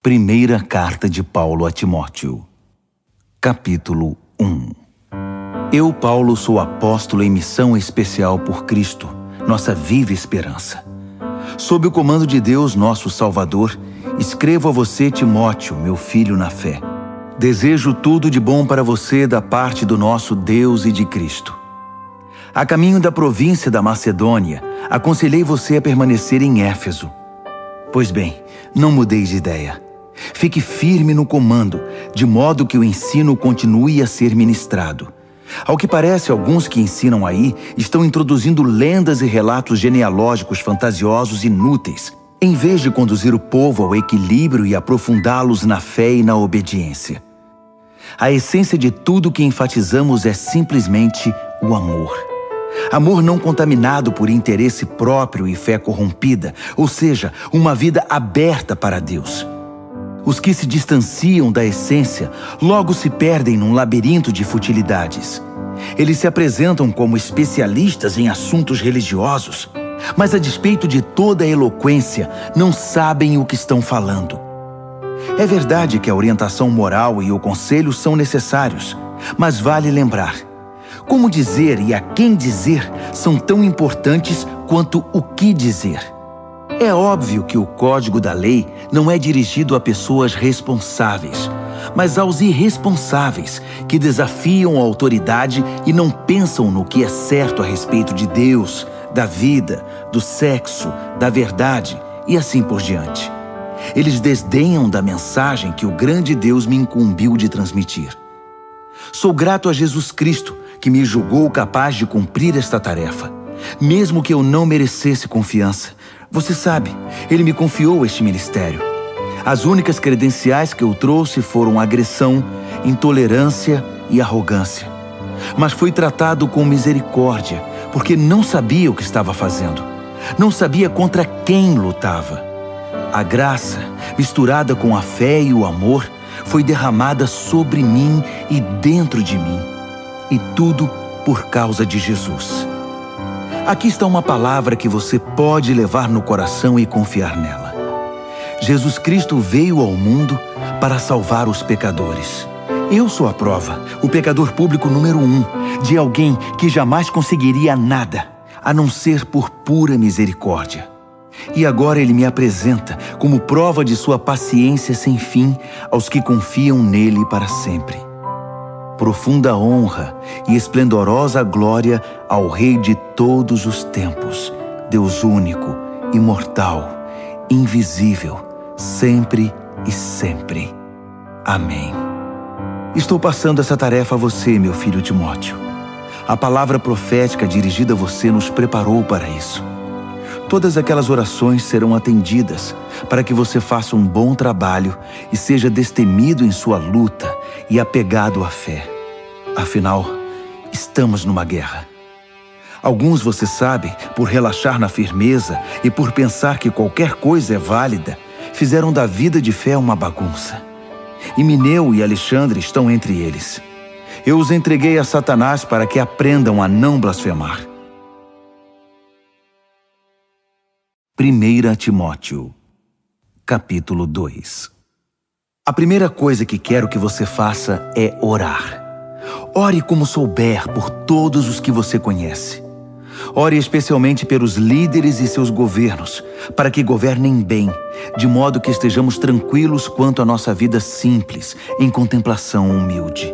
Primeira carta de Paulo a Timóteo. Capítulo 1. Eu, Paulo, sou apóstolo em missão especial por Cristo, nossa viva esperança. Sob o comando de Deus, nosso Salvador, escrevo a você, Timóteo, meu filho na fé. Desejo tudo de bom para você da parte do nosso Deus e de Cristo. A caminho da província da Macedônia, aconselhei você a permanecer em Éfeso. Pois bem, não mudei de ideia. Fique firme no comando, de modo que o ensino continue a ser ministrado. Ao que parece, alguns que ensinam aí estão introduzindo lendas e relatos genealógicos fantasiosos inúteis, em vez de conduzir o povo ao equilíbrio e aprofundá-los na fé e na obediência. A essência de tudo que enfatizamos é simplesmente o amor. Amor não contaminado por interesse próprio e fé corrompida, ou seja, uma vida aberta para Deus. Os que se distanciam da essência logo se perdem num labirinto de futilidades. Eles se apresentam como especialistas em assuntos religiosos, mas a despeito de toda a eloquência, não sabem o que estão falando. É verdade que a orientação moral e o conselho são necessários, mas vale lembrar: como dizer e a quem dizer são tão importantes quanto o que dizer. É óbvio que o código da lei não é dirigido a pessoas responsáveis, mas aos irresponsáveis que desafiam a autoridade e não pensam no que é certo a respeito de Deus, da vida, do sexo, da verdade e assim por diante. Eles desdenham da mensagem que o grande Deus me incumbiu de transmitir. Sou grato a Jesus Cristo, que me julgou capaz de cumprir esta tarefa, mesmo que eu não merecesse confiança. Você sabe, Ele me confiou este ministério. As únicas credenciais que eu trouxe foram agressão, intolerância e arrogância. Mas fui tratado com misericórdia, porque não sabia o que estava fazendo. Não sabia contra quem lutava. A graça, misturada com a fé e o amor, foi derramada sobre mim e dentro de mim. E tudo por causa de Jesus. Aqui está uma palavra que você pode levar no coração e confiar nela. Jesus Cristo veio ao mundo para salvar os pecadores. Eu sou a prova, o pecador público número 1, de alguém que jamais conseguiria nada, a não ser por pura misericórdia. E agora Ele me apresenta como prova de sua paciência sem fim aos que confiam nele para sempre. Profunda honra e esplendorosa glória ao Rei de todos os tempos, Deus único, imortal, invisível, sempre e sempre. Amém. Estou passando essa tarefa a você, meu filho Timóteo. A palavra profética dirigida a você nos preparou para isso. Todas aquelas orações serão atendidas para que você faça um bom trabalho e seja destemido em sua luta e apegado à fé. Afinal, estamos numa guerra. Alguns, você sabe, por relaxar na firmeza e por pensar que qualquer coisa é válida, fizeram da vida de fé uma bagunça. Himeneu e Alexandre estão entre eles. Eu os entreguei a Satanás para que aprendam a não blasfemar. 1 Timóteo, capítulo 2. A primeira coisa que quero que você faça é orar. Ore como souber por todos os que você conhece. Ore especialmente pelos líderes e seus governos, para que governem bem, de modo que estejamos tranquilos quanto à nossa vida simples, em contemplação humilde.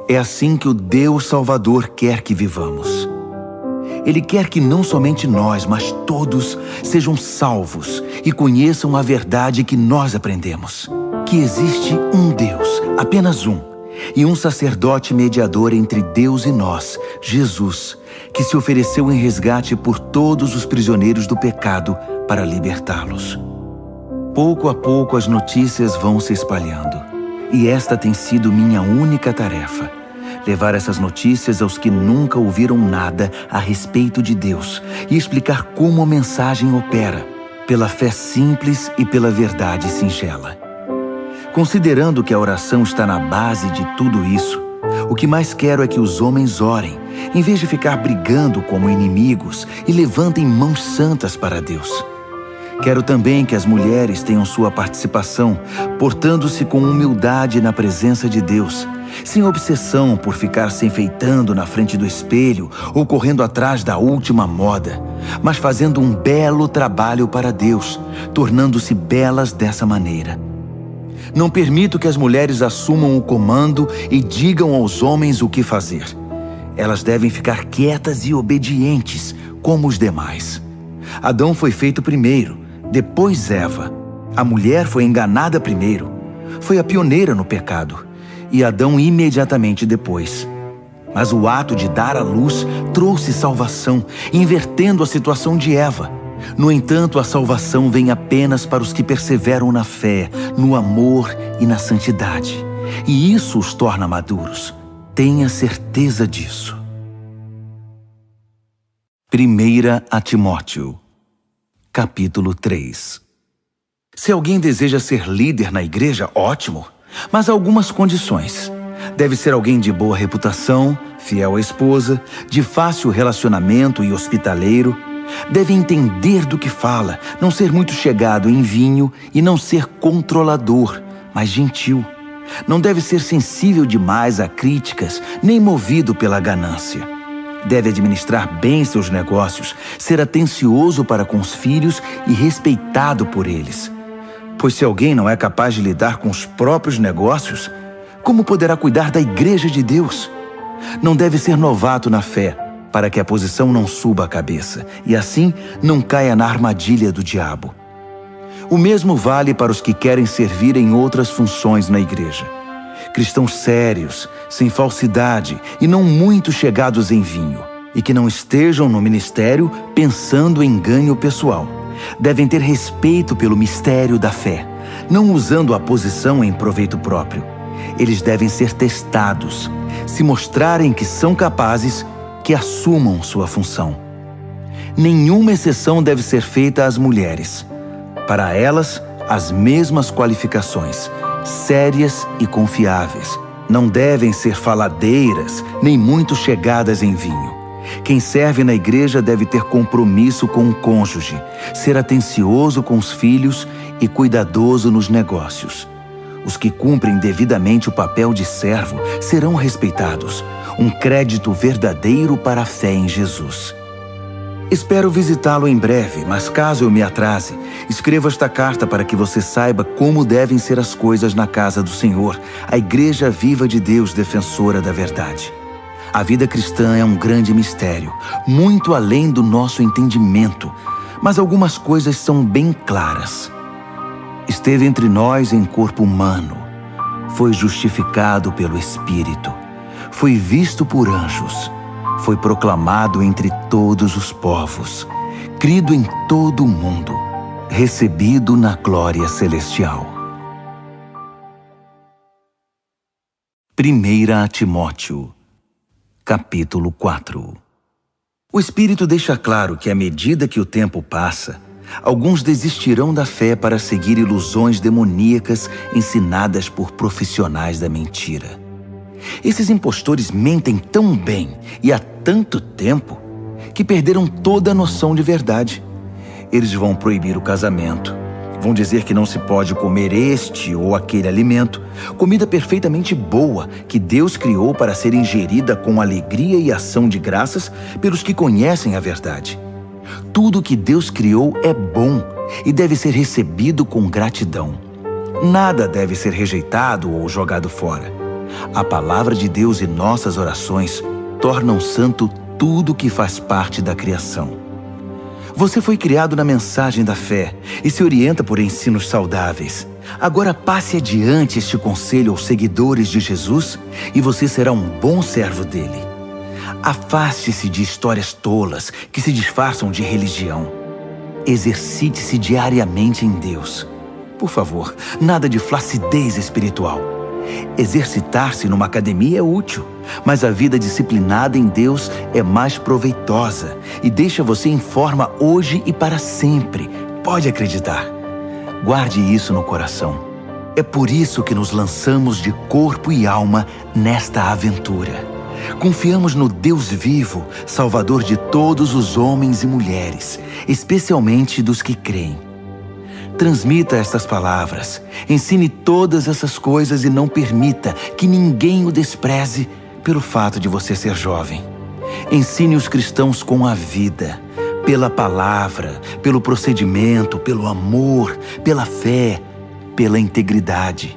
É assim que o Deus Salvador quer que vivamos. Ele quer que não somente nós, mas todos sejam salvos e conheçam a verdade que nós aprendemos. Que existe um Deus, apenas um, e um sacerdote mediador entre Deus e nós, Jesus, que se ofereceu em resgate por todos os prisioneiros do pecado para libertá-los. Pouco a pouco as notícias vão se espalhando, e esta tem sido minha única tarefa: levar essas notícias aos que nunca ouviram nada a respeito de Deus e explicar como a mensagem opera, pela fé simples e pela verdade singela. Considerando que a oração está na base de tudo isso, o que mais quero é que os homens orem, em vez de ficar brigando como inimigos, e levantem mãos santas para Deus. Quero também que as mulheres tenham sua participação, portando-se com humildade na presença de Deus, sem obsessão por ficar se enfeitando na frente do espelho ou correndo atrás da última moda, mas fazendo um belo trabalho para Deus, tornando-se belas dessa maneira. Não permito que as mulheres assumam o comando e digam aos homens o que fazer. Elas devem ficar quietas e obedientes, como os demais. Adão foi feito primeiro, depois Eva. A mulher foi enganada primeiro. Foi a pioneira no pecado. E Adão imediatamente depois. Mas o ato de dar à luz trouxe salvação, invertendo a situação de Eva. No entanto, a salvação vem apenas para os que perseveram na fé, no amor e na santidade. E isso os torna maduros. Tenha certeza disso. 1 a Timóteo, capítulo 3. Se alguém deseja ser líder na igreja, ótimo, mas há algumas condições. Deve ser alguém de boa reputação, fiel à esposa, de fácil relacionamento e hospitaleiro. Deve entender do que fala, não ser muito chegado em vinho e não ser controlador, mas gentil. Não deve ser sensível demais a críticas, nem movido pela ganância. Deve administrar bem seus negócios, ser atencioso para com os filhos e respeitado por eles. Pois se alguém não é capaz de lidar com os próprios negócios, como poderá cuidar da igreja de Deus? Não deve ser novato na fé, para que a posição não suba a cabeça, e assim não caia na armadilha do diabo. O mesmo vale para os que querem servir em outras funções na igreja. Cristãos sérios, sem falsidade e não muito chegados em vinho, e que não estejam no ministério pensando em ganho pessoal. Devem ter respeito pelo mistério da fé, não usando a posição em proveito próprio. Eles devem ser testados. Se mostrarem que são capazes, que assumam sua função. Nenhuma exceção deve ser feita às mulheres. Para elas, as mesmas qualificações, sérias e confiáveis. Não devem ser faladeiras, nem muito chegadas em vinho. Quem serve na igreja deve ter compromisso com o cônjuge, ser atencioso com os filhos e cuidadoso nos negócios. Os que cumprem devidamente o papel de servo serão respeitados, um crédito verdadeiro para a fé em Jesus. Espero visitá-lo em breve, mas caso eu me atrase, escreva esta carta para que você saiba como devem ser as coisas na casa do Senhor, a Igreja Viva de Deus, defensora da verdade. A vida cristã é um grande mistério, muito além do nosso entendimento, mas algumas coisas são bem claras. Esteve entre nós em corpo humano, foi justificado pelo Espírito, foi visto por anjos, foi proclamado entre todos os povos, crido em todo o mundo, recebido na glória celestial. 1 Timóteo, capítulo 4. O Espírito deixa claro que à medida que o tempo passa, alguns desistirão da fé para seguir ilusões demoníacas ensinadas por profissionais da mentira. Esses impostores mentem tão bem e há tanto tempo que perderam toda a noção de verdade. Eles vão proibir o casamento, vão dizer que não se pode comer este ou aquele alimento, comida perfeitamente boa que Deus criou para ser ingerida com alegria e ação de graças pelos que conhecem a verdade. Tudo que Deus criou é bom e deve ser recebido com gratidão. Nada deve ser rejeitado ou jogado fora. A palavra de Deus e nossas orações tornam santo tudo que faz parte da criação. Você foi criado na mensagem da fé e se orienta por ensinos saudáveis. Agora passe adiante este conselho aos seguidores de Jesus e você será um bom servo dele. Afaste-se de histórias tolas que se disfarçam de religião. Exercite-se diariamente em Deus. Por favor, nada de flacidez espiritual. Exercitar-se numa academia é útil, mas a vida disciplinada em Deus é mais proveitosa e deixa você em forma hoje e para sempre. Pode acreditar. Guarde isso no coração. É por isso que nos lançamos de corpo e alma nesta aventura. Confiamos no Deus vivo, Salvador de todos os homens e mulheres, especialmente dos que creem. Transmita estas palavras, ensine todas essas coisas e não permita que ninguém o despreze pelo fato de você ser jovem. Ensine os cristãos com a vida, pela palavra, pelo procedimento, pelo amor, pela fé, pela integridade.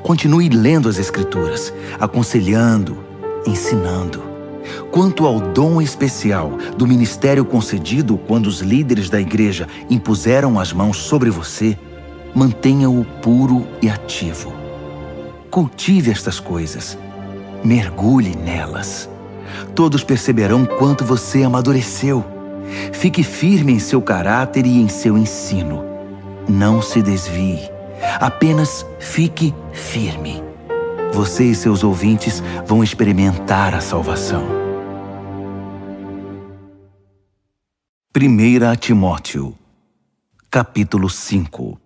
Continue lendo as Escrituras, aconselhando, ensinando. Quanto ao dom especial do ministério concedido quando os líderes da igreja impuseram as mãos sobre você, mantenha-o puro e ativo. Cultive estas coisas. Mergulhe nelas. Todos perceberão quanto você amadureceu. Fique firme em seu caráter e em seu ensino. Não se desvie. Apenas fique firme. Você e seus ouvintes vão experimentar a salvação. 1 Timóteo, capítulo 5.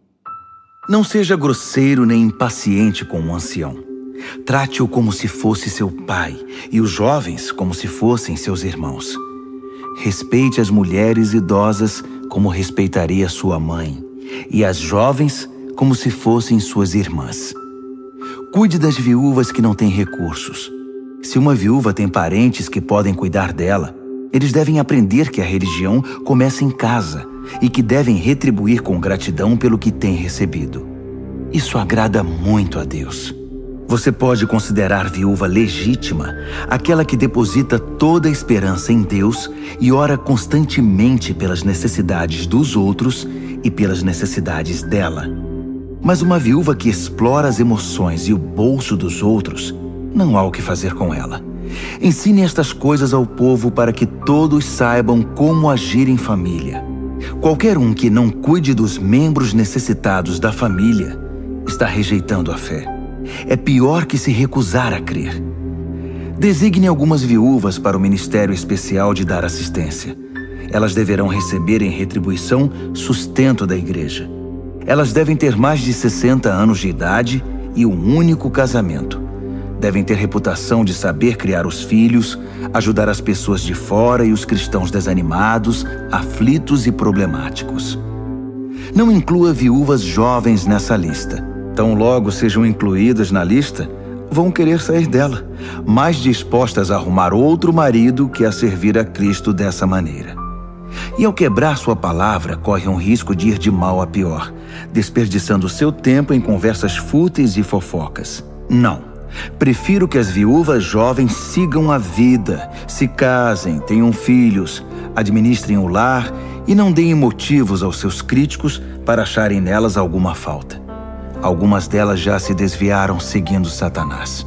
Não seja grosseiro nem impaciente com o ancião. Trate-o como se fosse seu pai e os jovens como se fossem seus irmãos. Respeite as mulheres idosas como respeitaria sua mãe e as jovens como se fossem suas irmãs. Cuide das viúvas que não têm recursos. Se uma viúva tem parentes que podem cuidar dela, eles devem aprender que a religião começa em casa e que devem retribuir com gratidão pelo que têm recebido. Isso agrada muito a Deus. Você pode considerar viúva legítima aquela que deposita toda a esperança em Deus e ora constantemente pelas necessidades dos outros e pelas necessidades dela. Mas uma viúva que explora as emoções e o bolso dos outros, não há o que fazer com ela. Ensine estas coisas ao povo para que todos saibam como agir em família. Qualquer um que não cuide dos membros necessitados da família está rejeitando a fé. É pior que se recusar a crer. Designe algumas viúvas para o ministério especial de dar assistência. Elas deverão receber em retribuição sustento da igreja. Elas devem ter mais de 60 anos de idade e um único casamento. Devem ter reputação de saber criar os filhos, ajudar as pessoas de fora e os cristãos desanimados, aflitos e problemáticos. Não inclua viúvas jovens nessa lista. Tão logo sejam incluídas na lista, vão querer sair dela, mais dispostas a arrumar outro marido que a servir a Cristo dessa maneira. E ao quebrar sua palavra, corre um risco de ir de mal a pior, desperdiçando seu tempo em conversas fúteis e fofocas. Não. Prefiro que as viúvas jovens sigam a vida, se casem, tenham filhos, administrem o lar e não deem motivos aos seus críticos para acharem nelas alguma falta. Algumas delas já se desviaram seguindo Satanás.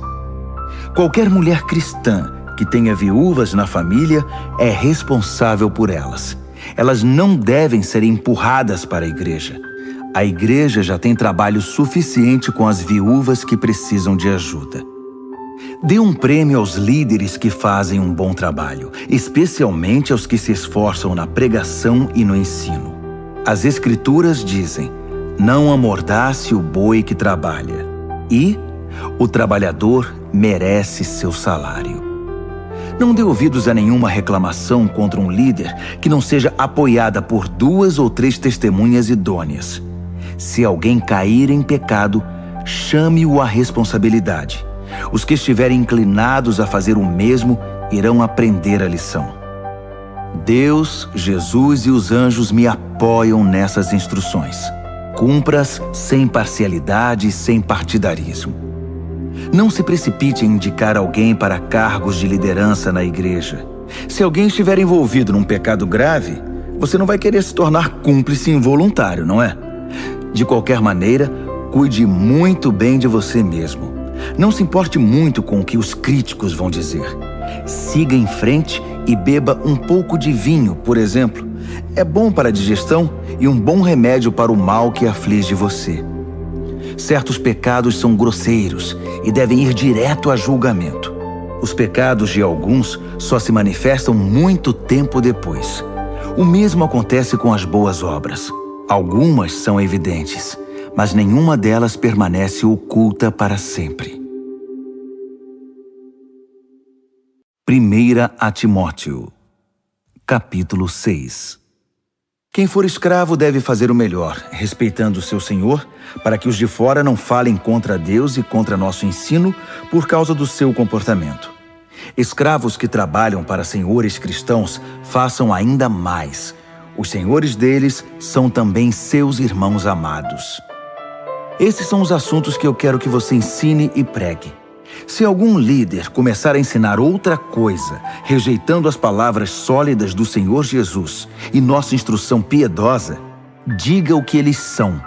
Qualquer mulher cristã que tenha viúvas na família é responsável por elas. Elas não devem ser empurradas para a igreja. A igreja já tem trabalho suficiente com as viúvas que precisam de ajuda. Dê um prêmio aos líderes que fazem um bom trabalho, especialmente aos que se esforçam na pregação e no ensino. As Escrituras dizem: não amordace o boi que trabalha, e o trabalhador merece seu salário. Não dê ouvidos a nenhuma reclamação contra um líder que não seja apoiada por 2 ou 3 testemunhas idôneas. Se alguém cair em pecado, chame-o à responsabilidade. Os que estiverem inclinados a fazer o mesmo irão aprender a lição. Deus, Jesus e os anjos me apoiam nessas instruções. Cumpra-as sem parcialidade e sem partidarismo. Não se precipite em indicar alguém para cargos de liderança na igreja. Se alguém estiver envolvido num pecado grave, você não vai querer se tornar cúmplice involuntário, não é? De qualquer maneira, cuide muito bem de você mesmo. Não se importe muito com o que os críticos vão dizer. Siga em frente e beba um pouco de vinho, por exemplo. É bom para a digestão e um bom remédio para o mal que aflige você. Certos pecados são grosseiros e devem ir direto a julgamento. Os pecados de alguns só se manifestam muito tempo depois. O mesmo acontece com as boas obras. Algumas são evidentes, mas nenhuma delas permanece oculta para sempre. 1 Timóteo, capítulo 6. Quem for escravo deve fazer o melhor, respeitando o seu senhor, para que os de fora não falem contra Deus e contra nosso ensino por causa do seu comportamento. Escravos que trabalham para senhores cristãos façam ainda mais. Os senhores deles são também seus irmãos amados. Esses são os assuntos que eu quero que você ensine e pregue. Se algum líder começar a ensinar outra coisa, rejeitando as palavras sólidas do Senhor Jesus e nossa instrução piedosa, diga o que eles são: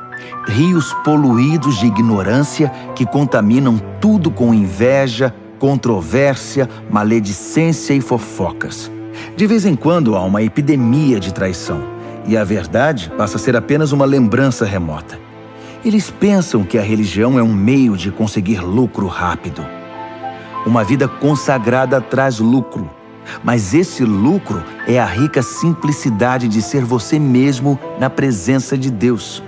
rios poluídos de ignorância que contaminam tudo com inveja, controvérsia, maledicência e fofocas. De vez em quando há uma epidemia de traição, e a verdade passa a ser apenas uma lembrança remota. Eles pensam que a religião é um meio de conseguir lucro rápido. Uma vida consagrada traz lucro, mas esse lucro é a rica simplicidade de ser você mesmo na presença de Deus.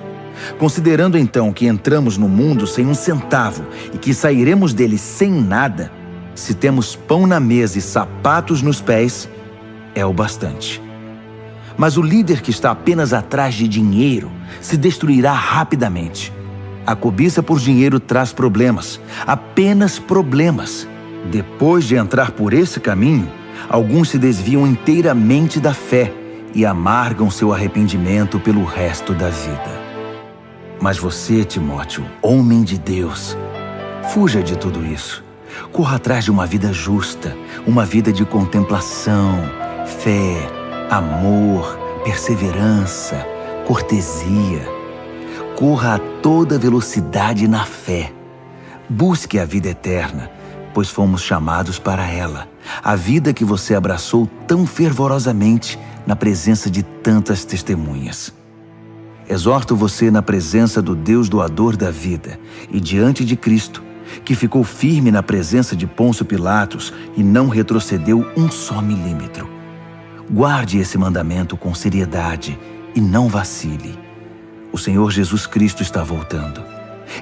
Considerando então que entramos no mundo sem um centavo e que sairemos dele sem nada, se temos pão na mesa e sapatos nos pés, é o bastante. Mas o líder que está apenas atrás de dinheiro se destruirá rapidamente. A cobiça por dinheiro traz problemas, apenas problemas. Depois de entrar por esse caminho, alguns se desviam inteiramente da fé e amargam seu arrependimento pelo resto da vida. Mas você, Timóteo, homem de Deus, fuja de tudo isso. Corra atrás de uma vida justa, uma vida de contemplação, fé, amor, perseverança, cortesia. Corra a toda velocidade na fé. Busque a vida eterna, pois fomos chamados para ela. A vida que você abraçou tão fervorosamente na presença de tantas testemunhas. Exorto você na presença do Deus doador da vida e diante de Cristo, que ficou firme na presença de Pôncio Pilatos e não retrocedeu um só milímetro. Guarde esse mandamento com seriedade e não vacile. O Senhor Jesus Cristo está voltando.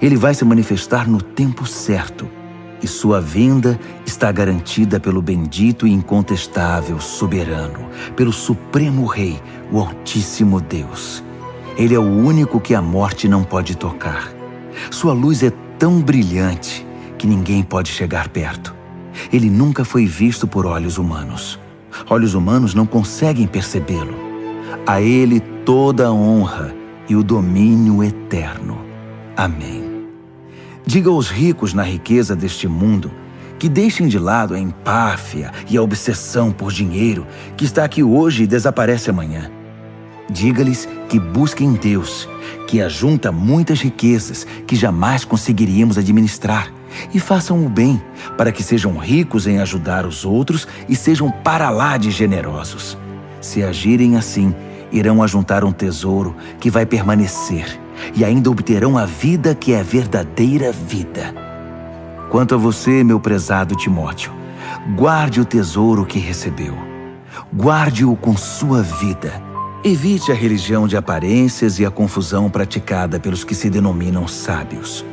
Ele vai se manifestar no tempo certo e sua vinda está garantida pelo bendito e incontestável soberano, pelo Supremo Rei, o Altíssimo Deus. Ele é o único que a morte não pode tocar. Sua luz é tão brilhante que ninguém pode chegar perto. Ele nunca foi visto por olhos humanos. Olhos humanos não conseguem percebê-lo. A ele toda a honra e o domínio eterno. Amém. Diga aos ricos na riqueza deste mundo que deixem de lado a empáfia e a obsessão por dinheiro que está aqui hoje e desaparece amanhã. Diga-lhes que busquem Deus, que ajunta muitas riquezas que jamais conseguiríamos administrar, e façam o bem, para que sejam ricos em ajudar os outros e sejam para lá de generosos. Se agirem assim, irão ajuntar um tesouro que vai permanecer, e ainda obterão a vida que é a verdadeira vida. Quanto a você, meu prezado Timóteo, guarde o tesouro que recebeu. Guarde-o com sua vida. Evite a religião de aparências e a confusão praticada pelos que se denominam sábios.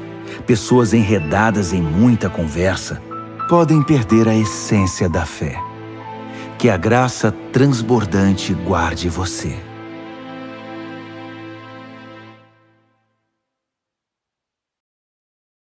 Pessoas enredadas em muita conversa podem perder a essência da fé. Que a graça transbordante guarde você.